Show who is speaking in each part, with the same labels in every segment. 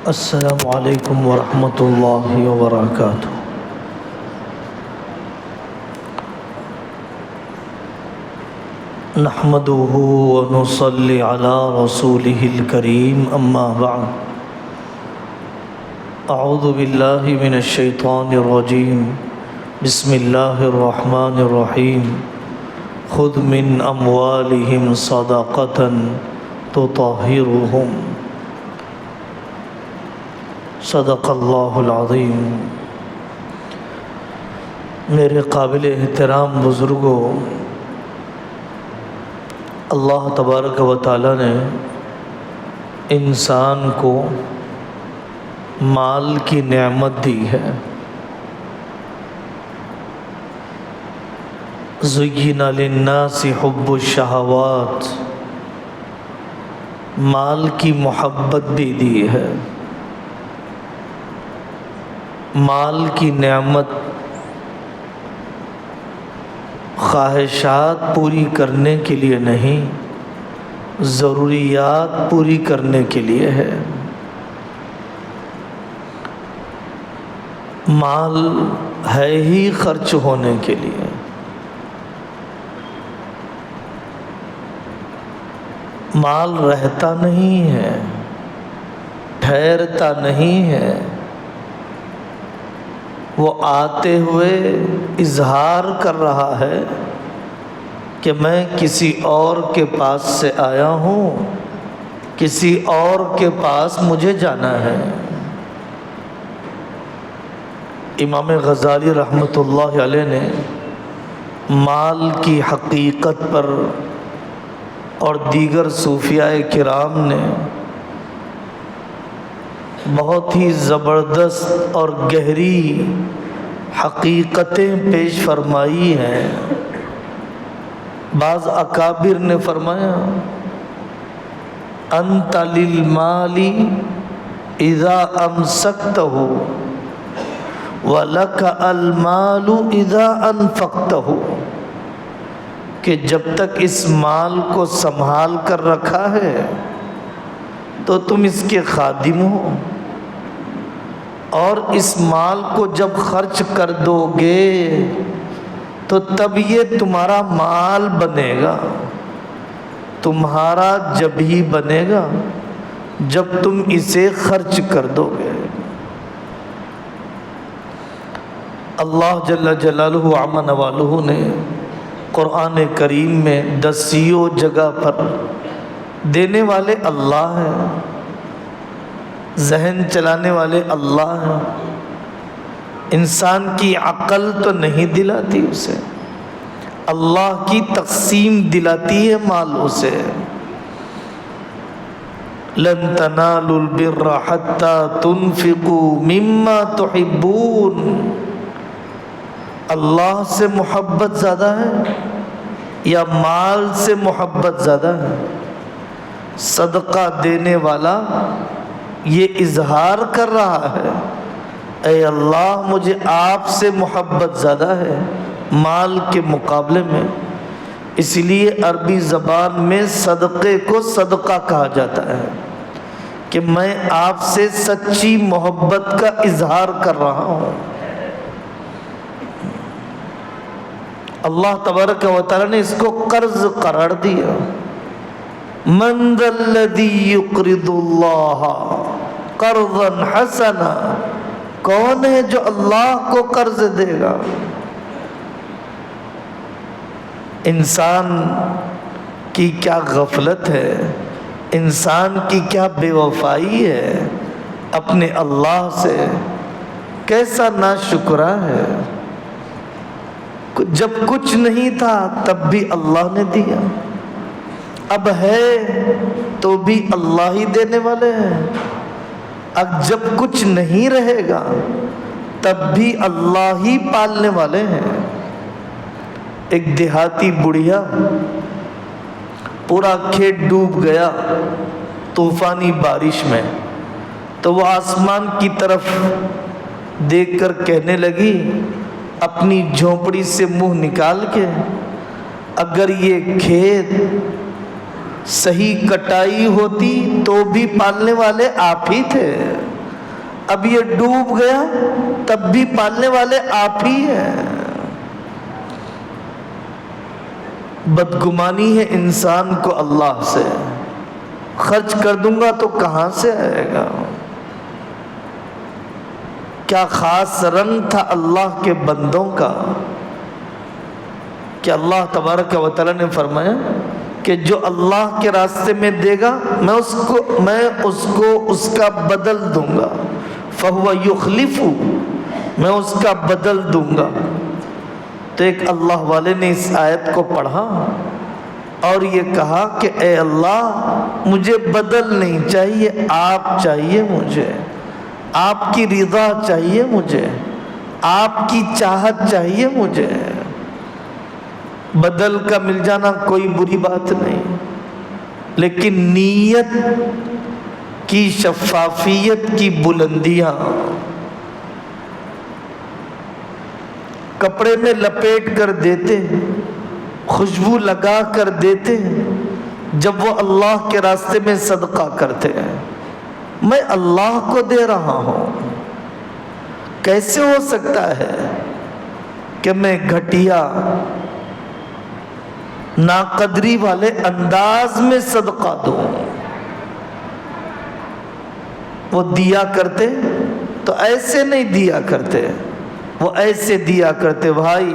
Speaker 1: السلام علیکم ورحمۃ اللہ وبرکاتہ۔ نحمدہ ونصلی علی رسولہ الکریم، اما بعد، اعوذ باللہ من الشیطان الرجیم، بسم اللہ الرحمن الرحیم۔ خذ من اموالہم صدقۃ تطہرہم، صدق اللہ العظیم۔ میرے قابل احترام بزرگوں، اللہ تبارک و تعالی نے انسان کو مال کی نعمت دی ہے۔ زین للناس حب الشہوات، مال کی محبت بھی دی ہے۔ مال کی نعمت خواہشات پوری کرنے کے لیے نہیں، ضروریات پوری کرنے کے لیے ہے۔ مال ہے ہی خرچ ہونے کے لیے۔ مال رہتا نہیں ہے، ٹھہرتا نہیں ہے، وہ آتے ہوئے اظہار کر رہا ہے کہ میں کسی اور کے پاس سے آیا ہوں، کسی اور کے پاس مجھے جانا ہے۔ امام غزالی رحمۃ اللہ علیہ نے مال کی حقیقت پر اور دیگر صوفیاء کرام نے بہت ہی زبردست اور گہری حقیقتیں پیش فرمائی ہیں۔ بعض اکابر نے فرمایا، انت للمال اذا امسکتہ ولک المال اذا انفقتہ، کہ جب تک اس مال کو سنبھال کر رکھا ہے تو تم اس کے خادم ہو، اور اس مال کو جب خرچ کر دو گے تو تب یہ تمہارا مال بنے گا۔ تمہارا جب ہی بنے گا جب تم اسے خرچ کر دو گے۔ اللہ جل جلالہ عم نوالہ نے قرآن کریم میں دسیوں جگہ پر دینے والے اللہ ہیں، ذہن چلانے والے اللہ ہیں۔ انسان کی عقل تو نہیں دلاتی اسے، اللہ کی تقسیم دلاتی ہے مال اسے۔ لن تنالوا البر حتى تنفقوا مما تحبون، اللہ سے محبت زیادہ ہے یا مال سے محبت زیادہ ہے؟ صدقہ دینے والا یہ اظہار کر رہا ہے، اے اللہ مجھے آپ سے محبت زیادہ ہے مال کے مقابلے میں۔ اس لیے عربی زبان میں صدقے کو صدقہ کہا جاتا ہے کہ میں آپ سے سچی محبت کا اظہار کر رہا ہوں۔ اللہ تبارک و تعالی نے اس کو قرض قرار دیا۔ من ذا الذی یقرض اللہ قرضا حسنا، کون ہے جو اللہ کو قرض دے گا؟ انسان کی کیا غفلت ہے، انسان کی کیا بے وفائی ہے اپنے اللہ سے، کیسا ناشکرا ہے۔ جب کچھ نہیں تھا تب بھی اللہ نے دیا، اب ہے تو بھی اللہ ہی دینے والے ہیں، اب جب کچھ نہیں رہے گا تب بھی اللہ ہی پالنے والے ہیں۔ ایک دیہاتی بڑھیا، پورا کھیت ڈوب گیا طوفانی بارش میں، تو وہ آسمان کی طرف دیکھ کر کہنے لگی اپنی جھونپڑی سے منہ نکال کے، اگر یہ کھیت صحیح کٹائی ہوتی تو بھی پالنے والے آپ ہی تھے۔ اب یہ ڈوب گیا تب بھی پالنے والے آپ ہی ہیں۔ بدگمانی ہے انسان کو اللہ سے، خرچ کر دوں گا تو کہاں سے آئے گا؟ کیا خاص رنگ تھا اللہ کے بندوں کا کہ اللہ تبارک و تعالیٰ نے فرمایا کہ جو اللہ کے راستے میں دے گا میں اس کو اس کا بدل دوں گا، فَهُوَ يُخْلِفُ، میں اس کا بدل دوں گا۔ تو ایک اللہ والے نے اس آیت کو پڑھا اور یہ کہا کہ اے اللہ مجھے بدل نہیں چاہیے، آپ چاہیے مجھے، آپ کی رضا چاہیے مجھے، آپ کی چاہت چاہیے مجھے۔ بدل کا مل جانا کوئی بری بات نہیں، لیکن نیت کی شفافیت کی بلندیاں، کپڑے میں لپیٹ کر دیتے، خوشبو لگا کر دیتے، جب وہ اللہ کے راستے میں صدقہ کرتے ہیں، میں اللہ کو دے رہا ہوں، کیسے ہو سکتا ہے کہ میں گھٹیا ناقدری والے انداز میں صدقہ دوں؟ وہ دیا کرتے تو ایسے نہیں دیا کرتے، وہ ایسے دیا کرتے، بھائی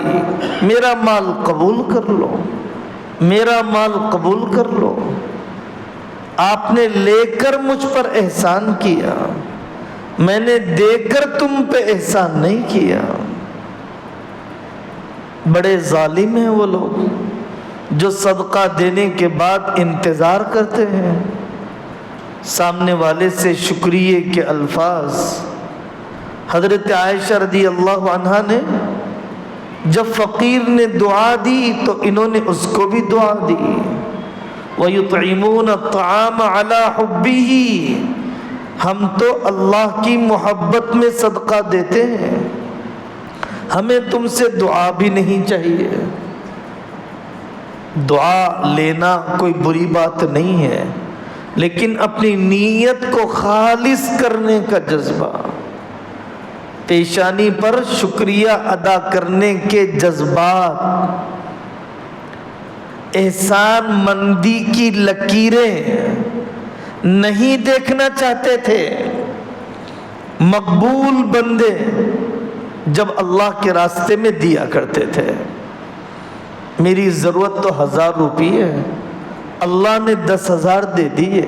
Speaker 1: میرا مال قبول کر لو، میرا مال قبول کر لو، آپ نے لے کر مجھ پر احسان کیا، میں نے دے کر تم پہ احسان نہیں کیا۔ بڑے ظالم ہیں وہ لوگ جو صدقہ دینے کے بعد انتظار کرتے ہیں سامنے والے سے شکریہ کے الفاظ۔ حضرت عائشہ رضی اللہ عنہا نے جب فقیر نے دعا دی تو انہوں نے اس کو بھی دعا دی، وَيُطْعِمُونَ الطَّعَامَ عَلَى حُبِّهِ، ہم تو اللہ کی محبت میں صدقہ دیتے ہیں، ہمیں تم سے دعا بھی نہیں چاہیے۔ دعا لینا کوئی بری بات نہیں ہے، لیکن اپنی نیت کو خالص کرنے کا جذبہ، پیشانی پر شکریہ ادا کرنے کے جذبات، احسان مندی کی لکیریں نہیں دیکھنا چاہتے تھے۔ مقبول بندے جب اللہ کے راستے میں دیا کرتے تھے، میری ضرورت تو 1000 روپے ہے، اللہ نے 10,000 دے دیے،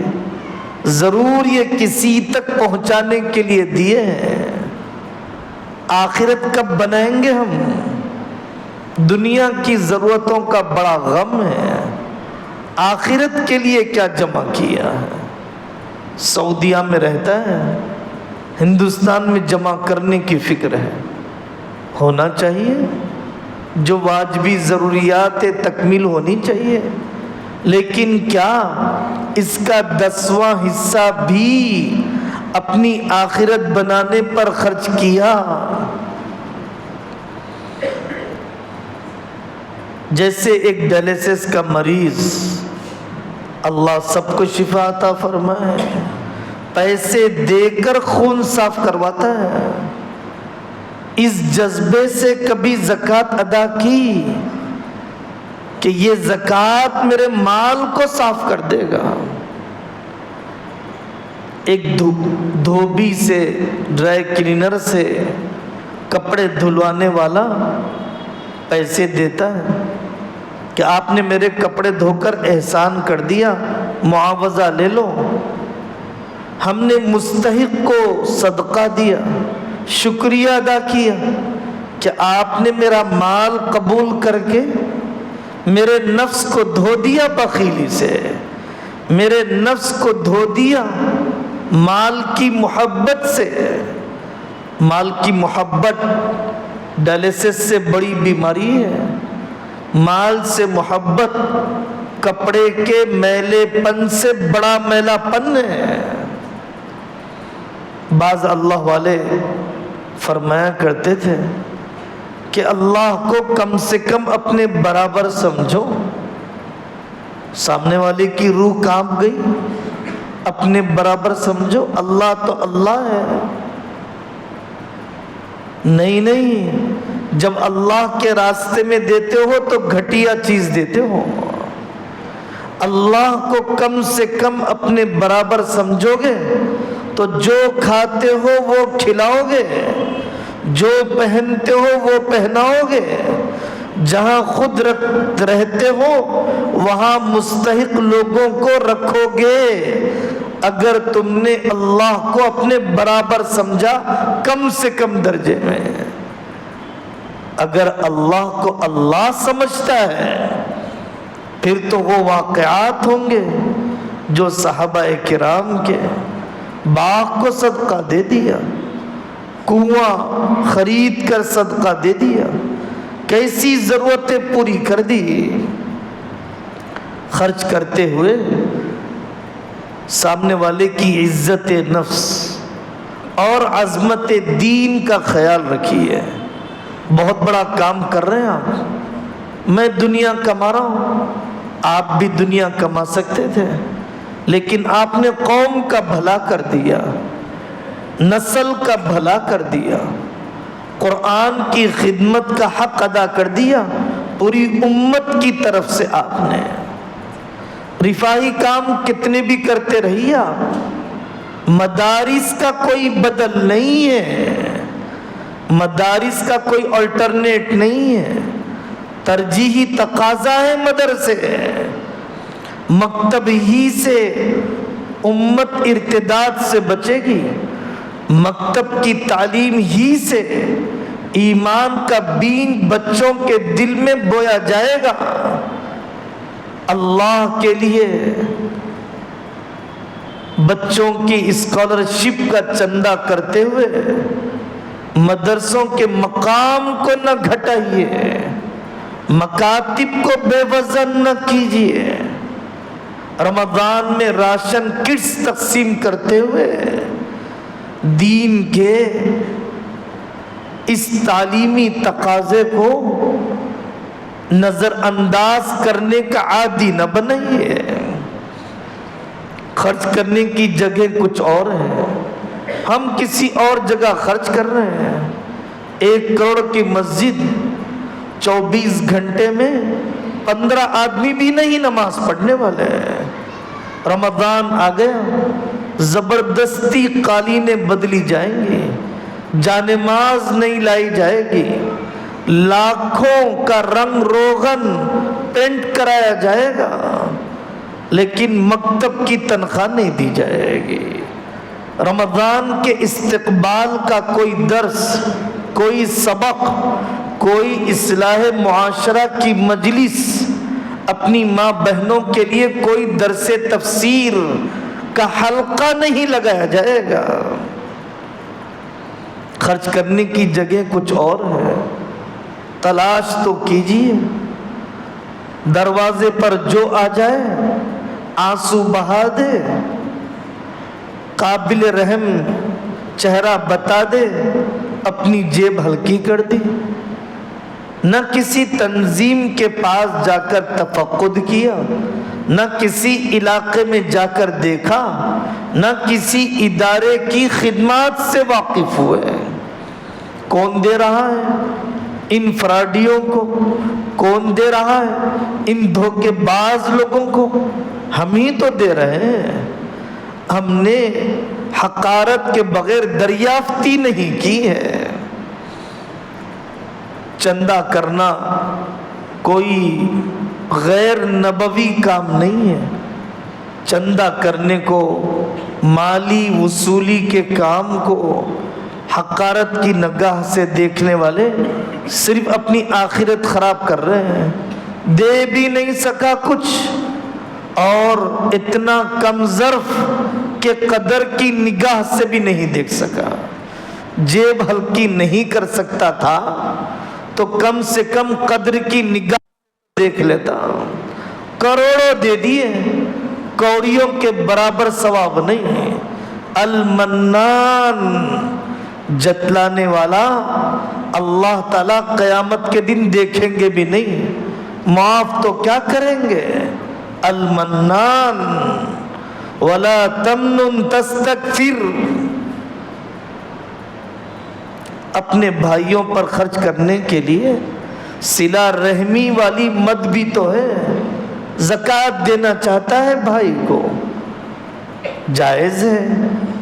Speaker 1: ضرور یہ کسی تک پہنچانے کے لیے دیے ہیں، آخرت کب بنائیں گے ہم؟ دنیا کی ضرورتوں کا بڑا غم ہے، آخرت کے لیے کیا جمع کیا ہے؟ سعودیہ میں رہتا ہے، ہندوستان میں جمع کرنے کی فکر ہے، ہونا چاہیے، جو واجبی ضروریات تکمیل ہونی چاہیے، لیکن کیا اس کا 10واں حصہ بھی اپنی آخرت بنانے پر خرچ کیا؟ جیسے ایک ڈائلیسس کا مریض، اللہ سب کو شفا عطا فرمائے، پیسے دے کر خون صاف کرواتا ہے، اس جذبے سے کبھی زکوٰۃ ادا کی کہ یہ زکوٰۃ میرے مال کو صاف کر دے گا؟ ایک دھوبی سے، ڈرائی کلینر سے کپڑے دھلوانے والا پیسے دیتا ہے کہ آپ نے میرے کپڑے دھو کر احسان کر دیا، معاوضہ لے لو۔ ہم نے مستحق کو صدقہ دیا، شکریہ ادا کیا کہ آپ نے میرا مال قبول کر کے میرے نفس کو دھو دیا بخیلی سے، میرے نفس کو دھو دیا مال کی محبت سے۔ مال کی محبت ڈائلیسس سے بڑی بیماری ہے، مال سے محبت کپڑے کے میلے پن سے بڑا میلا پن ہے۔ بعض اللہ والے فرمایا کرتے تھے کہ اللہ کو کم سے کم اپنے برابر سمجھو۔ سامنے والے کی روح کانپ گئی، اپنے برابر سمجھو، اللہ تو اللہ ہے، نہیں نہیں، جب اللہ کے راستے میں دیتے ہو تو گھٹیا چیز دیتے ہو۔ اللہ کو کم سے کم اپنے برابر سمجھو گے تو جو کھاتے ہو وہ کھلاؤ گے، جو پہنتے ہو وہ پہناؤ گے، جہاں خود رہتے ہو وہاں مستحق لوگوں کو رکھو گے۔ اگر تم نے اللہ کو اپنے برابر سمجھا کم سے کم درجے میں، اگر اللہ کو اللہ سمجھتا ہے پھر تو وہ واقعات ہوں گے جو صحابہ کرام کے، باغ کو صدقہ دے دیا، کنواں خرید کر صدقہ دے دیا، کیسی ضرورتیں پوری کر دی، خرچ کرتے ہوئے سامنے والے کی عزت نفس اور عظمت دین کا خیال رکھیے۔ بہت بڑا کام کر رہے ہیں آپ، میں دنیا کما رہا ہوں، آپ بھی دنیا کما سکتے تھے، لیکن آپ نے قوم کا بھلا کر دیا، نسل کا بھلا کر دیا، قرآن کی خدمت کا حق ادا کر دیا پوری امت کی طرف سے۔ آپ نے رفاہی کام کتنے بھی کرتے رہیے آپ، مدارس کا کوئی بدل نہیں ہے، مدارس کا کوئی الٹرنیٹ نہیں ہے، ترجیحی تقاضا ہے مدرسے، مکتب ہی سے امت ارتداد سے بچے گی، مکتب کی تعلیم ہی سے ایمان کا بیج بچوں کے دل میں بویا جائے گا۔ اللہ کے لیے بچوں کی اسکالرشپ کا چندہ کرتے ہوئے مدرسوں کے مقام کو نہ گھٹائیے، مکاتب کو بے وزن نہ کیجیے، رمضان میں راشن کٹس تقسیم کرتے ہوئے دین کے اس تعلیمی تقاضے کو نظر انداز کرنے کا عادی نہ بنائیے۔ خرچ کرنے کی جگہ کچھ اور ہے، ہم کسی اور جگہ خرچ کر رہے ہیں۔ 1 کروڑ کی مسجد 24 گھنٹے میں 15 آدمی بھی نہیں نماز پڑھنے والے ہیں۔ رمضان آ گیا، زبردستی قالینیں بدلی جائیں گی، جانماز نہیں لائی جائے گی، لاکھوں کا رنگ روغن پینٹ کرایا جائے گا، لیکن مکتب کی تنخواہ نہیں دی جائے گی۔ رمضان کے استقبال کا کوئی درس، کوئی سبق، کوئی اصلاح معاشرہ کی مجلس، اپنی ماں بہنوں کے لیے کوئی درس تفسیر کا حلقہ نہیں لگایا جائے گا۔ خرچ کرنے کی جگہ کچھ اور ہے، تلاش تو کیجیے۔ دروازے پر جو آ جائے آنسو بہا دے، قابل رحم چہرہ بتا دے، اپنی جیب ہلکی کر دی، نہ کسی تنظیم کے پاس جا کر تفقد کیا، نہ کسی علاقے میں جا کر دیکھا، نہ کسی ادارے کی خدمات سے واقف ہوئے۔ کون دے رہا ہے ان فراڈیوں کو؟ کون دے رہا ہے ان دھوکے باز لوگوں کو؟ ہم ہی تو دے رہے ہیں۔ ہم نے حقارت کے بغیر دریافتی نہیں کی ہے۔ چندہ کرنا کوئی غیر نبوی کام نہیں ہے۔ چندہ کرنے کو، مالی وصولی کے کام کو حقارت کی نگاہ سے دیکھنے والے صرف اپنی آخرت خراب کر رہے ہیں۔ دے بھی نہیں سکا کچھ، اور اتنا کم ظرف کہ قدر کی نگاہ سے بھی نہیں دیکھ سکا۔ جیب ہلکی نہیں کر سکتا تھا تو کم سے کم قدر کی نگاہ دیکھ لیتا۔ کروڑوں دے دیے، کوڑیوں کے برابر ثواب نہیں۔ المنان، جتلانے والا، اللہ تعالیٰ قیامت کے دن دیکھیں گے بھی نہیں، معاف تو کیا کریں گے۔ المنان ولا تمنن تستکثر، اپنے بھائیوں پر خرچ کرنے کے لیے صلہ رحمی والی مد بھی تو ہے، زکوٰۃ دینا چاہتا ہے بھائی کو، جائز ہے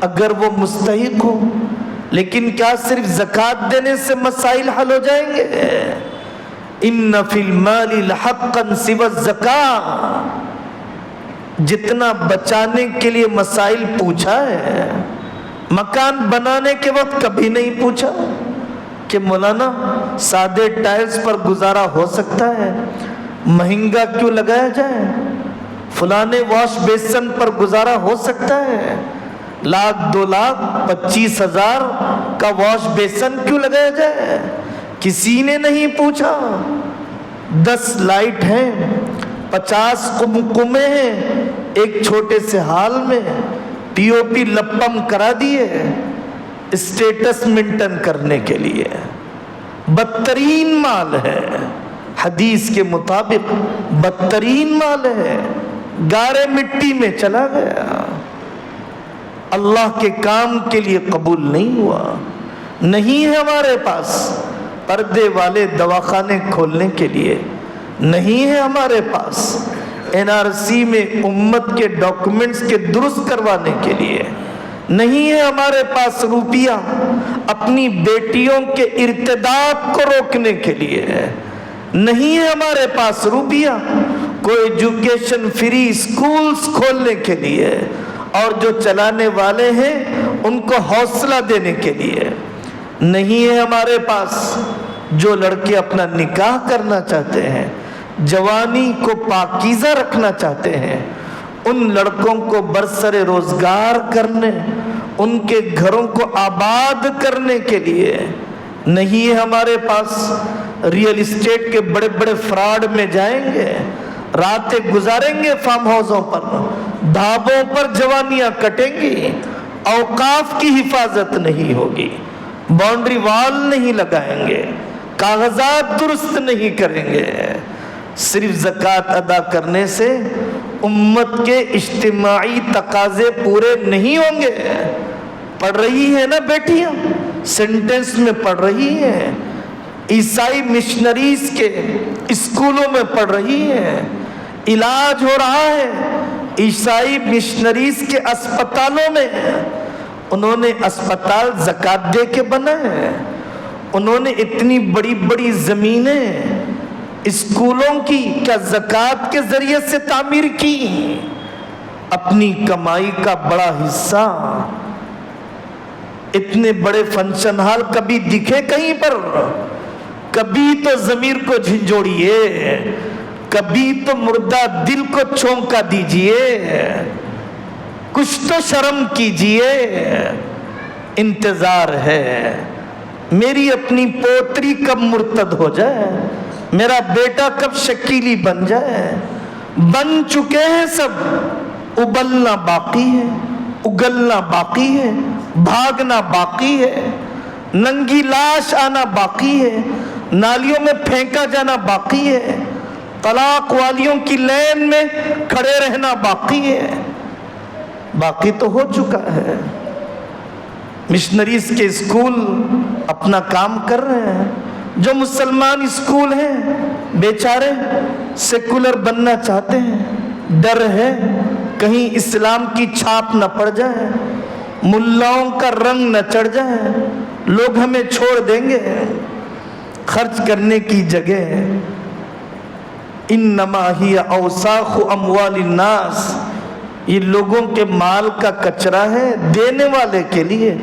Speaker 1: اگر وہ مستحق ہو، لیکن کیا صرف زکوٰۃ دینے سے مسائل حل ہو جائیں گے؟ ان فی المال لحقا سوى الزکاۃ، جتنا بچانے کے لیے مسائل پوچھا ہے، مکان بنانے کے وقت کبھی نہیں پوچھا کہ مولانا سادے ٹائلز پر گزارا ہو سکتا ہے، مہنگا کیوں لگایا جائے؟ فلانے واش بیسن پر گزارا ہو سکتا ہے، 1,00,000 2,00,000 25,000 کا واش بیسن کیوں لگایا جائے؟ کسی نے نہیں پوچھا۔ 10 لائٹ ہیں، 50 قمقمے ہیں، ایک چھوٹے سے ہال میں پی او پی لپم کرا دیے اسٹیٹس مینٹین کرنے کے لیے، بدترین مال ہے، حدیث کے مطابق بدترین مال ہے، گارے مٹی میں چلا گیا، اللہ کے کام کے لیے قبول نہیں ہوا۔ نہیں ہے ہمارے پاس پردے والے دواخانے کھولنے کے لیے، نہیں ہے ہمارے پاس این آر سی میں امت کے ڈاکومنٹس کے درست کروانے کے لیے، نہیں ہے ہمارے پاس روپیہ اپنی بیٹیوں کے ارتداد کو روکنے کے لیے، نہیں ہے ہمارے پاس روپیہ کوئی ایجوکیشن فری سکولز کھولنے کے لیے، اور جو چلانے والے ہیں ان کو حوصلہ دینے کے لیے، نہیں ہے ہمارے پاس جو لڑکے اپنا نکاح کرنا چاہتے ہیں، جوانی کو پاکیزہ رکھنا چاہتے ہیں، ان لڑکوں کو برسر روزگار کرنے، ان کے گھروں کو آباد کرنے کے لیے، نہیں ہے ہمارے پاس ریئل اسٹیٹ کے بڑے بڑے فراڈ میں جائیں گے، راتیں گزاریں گے فارم ہاؤسوں پر، ڈھابوں پر جوانیاں کٹیں گی، اوقاف کی حفاظت نہیں ہوگی، باؤنڈری وال نہیں لگائیں گے، کاغذات درست نہیں کریں گے۔ صرف زکوٰۃ ادا کرنے سے امت کے اجتماعی تقاضے پورے نہیں ہوں گے۔ پڑھ رہی ہیں نا بیٹیاں، سینٹنس میں پڑھ رہی ہیں، عیسائی مشنریز کے اسکولوں میں پڑھ رہی ہیں، علاج ہو رہا ہے عیسائی مشنریز کے اسپتالوں میں، انہوں نے اسپتال زکوٰۃ دے کے بنائے ہیں، انہوں نے اتنی بڑی بڑی زمینیں اسکولوں کی کیا زکوٰۃ کے ذریعے سے تعمیر کی؟ اپنی کمائی کا بڑا حصہ۔ اتنے بڑے فنکشن ہال کبھی دکھے کہیں پر؟ کبھی تو ضمیر کو جھنجھوڑیے، کبھی تو مردہ دل کو چونکا دیجئے، کچھ تو شرم کیجئے۔ انتظار ہے میری اپنی پوتری کب مرتد ہو جائے، میرا بیٹا کب شکیلی بن جائے۔ بن چکے ہیں سب، ابلنا باقی ہے، اگلنا باقی ہے، بھاگنا باقی ہے، ننگی لاش آنا باقی ہے، نالیوں میں پھینکا جانا باقی ہے، طلاق والیوں کی لین میں کھڑے رہنا باقی ہے۔ باقی تو ہو چکا ہے۔ مشنریز کے اسکول اپنا کام کر رہے ہیں، جو مسلمان اسکول ہیں بیچارے سیکولر بننا چاہتے ہیں، ڈر ہے کہیں اسلام کی چھاپ نہ پڑ جائے، ملاؤں کا رنگ نہ چڑھ جائے، لوگ ہمیں چھوڑ دیں گے۔ خرچ کرنے کی جگہ انما ہی اوساخ اموال الناس، یہ لوگوں کے مال کا کچرا ہے، دینے والے کے لیے،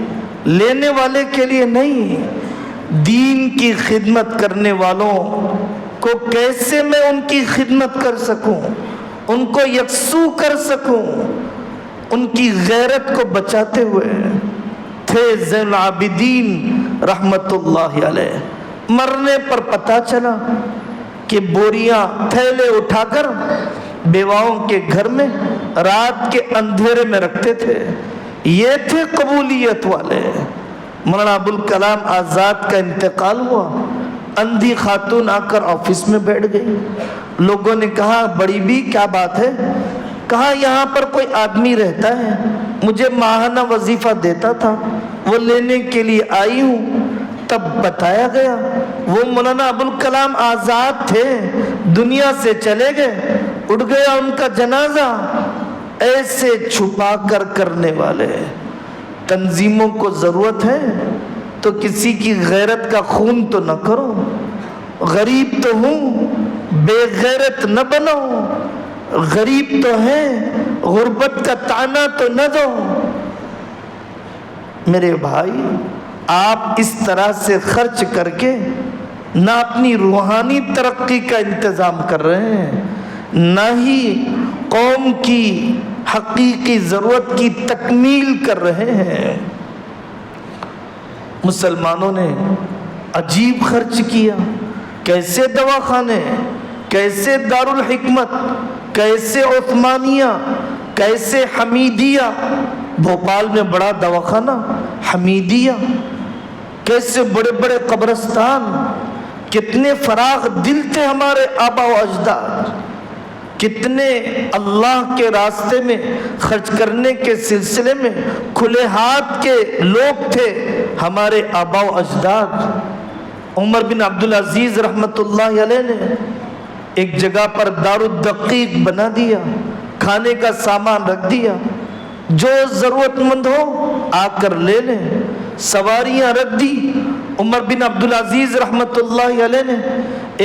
Speaker 1: لینے والے کے لیے نہیں۔ دین کی خدمت کرنے والوں کو کیسے میں ان کی خدمت کر سکوں، ان کو یکسو کر سکوں، ان کی غیرت کو بچاتے ہوئے تھے زین العابدین رحمت اللہ علیہ۔ مرنے پر پتہ چلا کہ بوریاں تھیلے اٹھا کر بیواؤں کے گھر میں رات کے اندھیرے میں رکھتے تھے، یہ تھے قبولیت والے۔ مولانا ابوالکلام آزاد کا انتقال ہوا، اندھی خاتون آ کر آفس میں بیٹھ گئی، لوگوں نے کہا بڑی بھی کیا بات ہے؟ کہا یہاں پر کوئی آدمی رہتا ہے، مجھے ماہانہ وظیفہ دیتا تھا، وہ لینے کے لیے آئی ہوں۔ تب بتایا گیا وہ مولانا ابوالکلام آزاد تھے، دنیا سے چلے گئے، اٹھ گیا ان کا جنازہ۔ ایسے چھپا کر کرنے والے تنظیموں کو ضرورت ہے تو کسی کی غیرت کا خون تو نہ کرو، غریب تو ہوں بے غیرت نہ بنو، غریب تو ہے غربت کا طعنہ تو نہ دو۔ میرے بھائی، آپ اس طرح سے خرچ کر کے نہ اپنی روحانی ترقی کا انتظام کر رہے ہیں، نہ ہی قوم کی حقیقی ضرورت کی تکمیل کر رہے ہیں۔ مسلمانوں نے عجیب خرچ کیا، کیسے دواخانے، کیسے دارالحکمت، کیسے عثمانیہ، کیسے حمیدیہ، بھوپال میں بڑا دواخانہ حمیدیہ، کیسے بڑے بڑے قبرستان، کتنے فراغ دل تھے ہمارے آبا و اجداد، کتنے اللہ کے راستے میں خرچ کرنے کے سلسلے میں کھلے ہاتھ کے لوگ تھے ہمارے آبا و اجداد۔ عمر بن عبدالعزیز رحمت اللہ علیہ نے ایک جگہ پر دارالدقیق بنا دیا، کھانے کا سامان رکھ دیا، جو ضرورت مند ہو آ کر لے لیں، سواریاں رکھ دی۔ عمر بن عبدالعزیز رحمت اللہ علیہ نے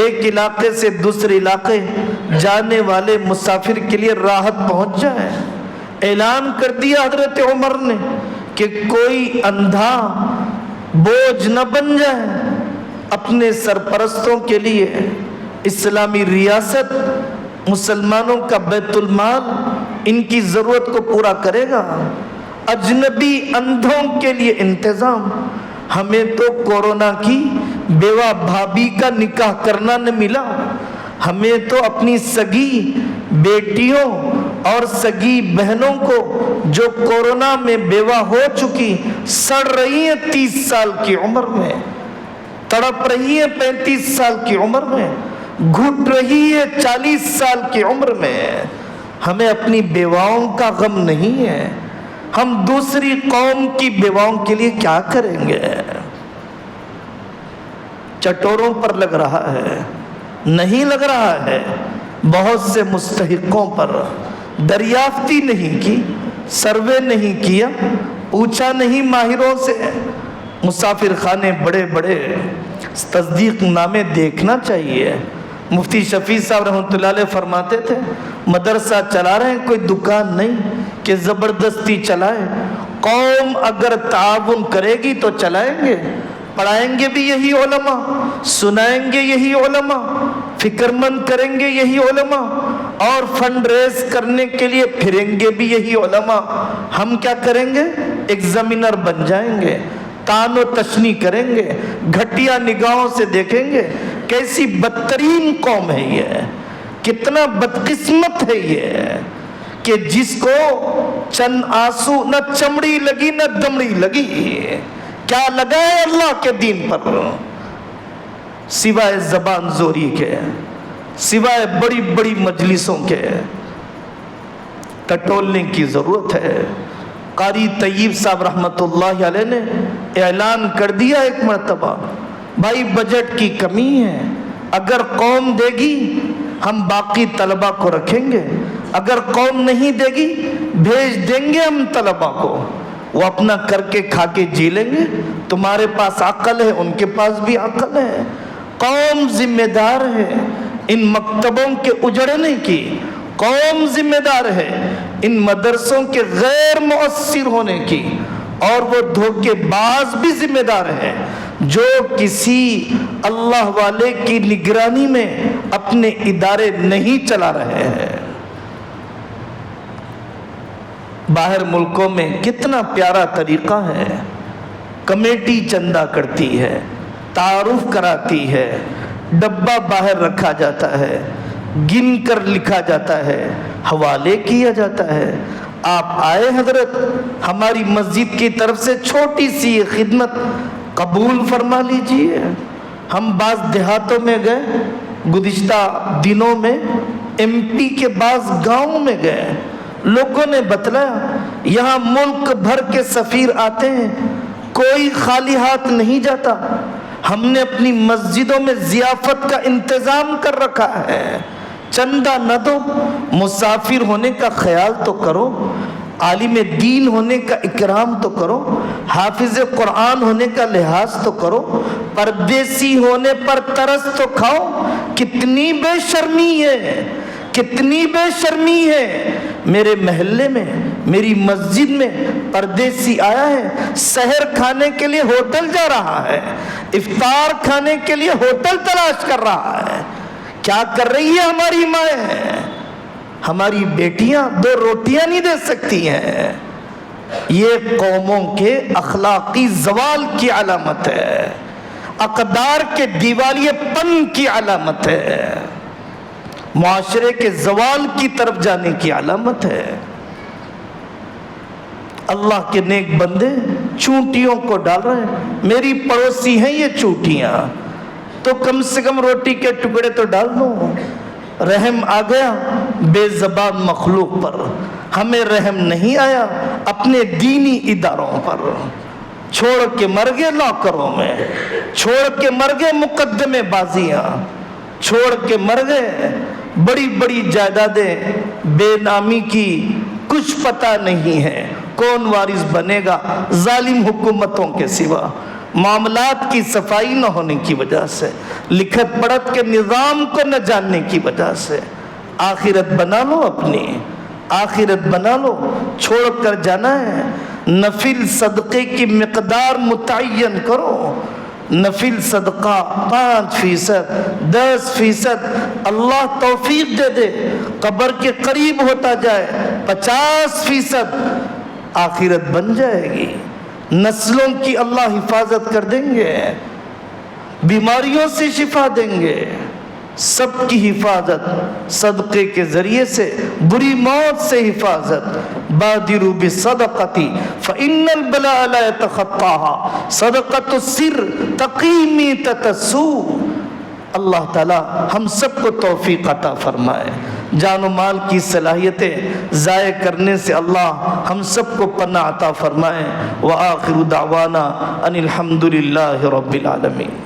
Speaker 1: ایک علاقے سے دوسرے علاقے جانے والے مسافر کے لیے راحت پہنچ جائے، اعلان کر دیا حضرت عمر نے کہ کوئی اندھا بوجھ نہ بن جائے، اپنے سرپرستوں کے لیے اسلامی ریاست مسلمانوں کا بیت المال ان کی ضرورت کو پورا کرے گا، اجنبی اندھوں کے لیے انتظام۔ ہمیں تو کورونا کی بیوہ بھابھی کا نکاح کرنا نہ ملا، ہمیں تو اپنی سگی بیٹیوں اور سگی بہنوں کو جو کورونا میں بیوہ ہو چکی، سڑ رہی ہیں 30 سال کی عمر میں، تڑپ رہی ہے 35 سال کی عمر میں، گھٹ رہی ہے 40 سال کی عمر میں، ہمیں اپنی بیواؤں کا غم نہیں ہے، ہم دوسری قوم کی بیواؤں کے لیے کیا کریں گے؟ چٹوروں پر لگ رہا ہے؟ نہیں لگ رہا ہے، بہت سے مستحقوں پر دریافتی نہیں کی، سروے نہیں کیا، پوچھا نہیں ماہروں سے۔ مسافر خانے بڑے بڑے تصدیق نامے دیکھنا چاہیے۔ مفتی شفیع صاحب رحمۃ اللہ علیہ فرماتے تھے مدرسہ چلا رہے ہیں، کوئی دکان نہیں کہ زبردستی چلائے، قوم اگر تعاون کرے گی تو چلائیں گے، پڑھائیں گے بھی یہی علماء، سنائیں گے یہی علماء، فکر مند کریں گے یہی علماء، اور فنڈ ریز کرنے کے لیے پھریں گے بھی یہی علماء۔ ہم کیا کریں گے؟ ایگزامینر بن جائیں گے، تان و تشنی کریں گے، گھٹیا نگاہوں سے دیکھیں گے۔ کیسی بدترین قوم ہے یہ، کتنا بدقسمت ہے یہ کہ جس کو چند آنسو نہ چمڑی لگی نہ دمڑی لگی، کیا لگائے اللہ کے دین پر سوائے زبان زوری کے، سوائے بڑی بڑی مجلسوں کے؟ ٹٹولنے کی ضرورت ہے۔ قاری طیب صاحب رحمت اللہ علیہ نے اعلان کر دیا ایک مرتبہ، بھائی بجٹ کی کمی ہے، اگر قوم دے گی ہم باقی طلبہ کو رکھیں گے، اگر قوم نہیں دے گی بھیج دیں گے ہم طلبہ کو، وہ اپنا کر کے کھا کے جی لیں گے، تمہارے پاس عقل ہے ان کے پاس بھی عقل ہے۔ قوم ذمہ دار ہے ان مکتبوں کے اجڑنے کی، قوم ذمہ دار ہے ان مدرسوں کے غیر مؤثر ہونے کی، اور وہ دھوکے باز بھی ذمہ دار ہے جو کسی اللہ والے کی نگرانی میں اپنے ادارے نہیں چلا رہے ہیں۔ باہر ملکوں میں کتنا پیارا طریقہ ہے، کمیٹی چندہ کرتی ہے، تعارف کراتی ہے، ڈبہ باہر رکھا جاتا ہے، گن کر لکھا جاتا ہے، حوالے کیا جاتا ہے۔ آپ آئے حضرت، ہماری مسجد کی طرف سے چھوٹی سی یہ خدمت قبول فرما لیجئے۔ ہم بعض دیہاتوں میں گئے، گزشتہ دنوں میں ایم پی کے بعض گاؤں میں گئے، لوگوں نے بتلایا یہاں ملک بھر کے سفیر آتے ہیں، کوئی خالی ہاتھ نہیں جاتا، ہم نے اپنی مسجدوں میں ضیافت کا انتظام کر رکھا ہے، چندہ نہ دو، مسافر ہونے کا خیال تو کرو، عالم دین ہونے کا اکرام تو کرو، حافظ قرآن ہونے کا لحاظ تو کرو، پردیسی ہونے پر ترس تو کھاؤ۔ کتنی بے شرمی ہے، کتنی بے شرمی ہے۔ میرے محلے میں، میری مسجد میں پردیسی آیا ہے، سحر کھانے کے لیے ہوٹل جا رہا ہے، افطار کھانے کے لیے ہوٹل تلاش کر رہا ہے۔ کیا کر رہی ہے ہماری مائیں؟ ہماری بیٹیاں 2 روٹیاں نہیں دے سکتی ہیں۔ یہ قوموں کے اخلاقی زوال کی علامت ہے، اقدار کے دیوالیے پن کی علامت ہے، معاشرے کے زوال کی طرف جانے کی علامت ہے۔ اللہ کے نیک بندے چونٹیوں کو ڈال رہے ہیں، میری پڑوسی ہیں یہ چونٹیاں، تو کم سے کم روٹی کے ٹکڑے تو ڈال دو۔ رحم آ گیا بے زبان مخلوق پر، ہمیں رحم نہیں آیا اپنے دینی اداروں پر۔ چھوڑ کے مر گئے لاکروں میں، چھوڑ کے مر گئے مقدمے بازیاں، چھوڑ کے مر گئے بڑی بڑی جائیدادیں بے نامی کی، کچھ پتہ نہیں ہے کون وارث بنے گا ظالم حکومتوں کے سوا، معاملات کی صفائی نہ ہونے کی وجہ سے، لکھت پڑھت کے نظام کو نہ جاننے کی وجہ سے۔ آخرت بنا لو، اپنی آخرت بنا لو، چھوڑ کر جانا ہے۔ نفل صدقے کی مقدار متعین کرو، نفل صدقہ 5%، 10%، اللہ توفیق دے دے قبر کے قریب ہوتا جائے 50%، آخرت بن جائے گی، نسلوں کی اللہ حفاظت کر دیں گے، بیماریوں سے شفا دیں گے، سب کی حفاظت صدقے کے ذریعے سے، بری موت سے حفاظت۔ بادروا بالصدقۃ فإن البلاء لا يتخطاها صدقۃ السر تقی میتۃ السوء۔ اللہ تعالی ہم سب کو توفیق عطا فرمائے، جان و مال کی صلاحیتیں ضائع کرنے سے اللہ ہم سب کو پناہ عطا فرمائے۔ وآخر دعوانا ان الحمد للہ رب العالمین۔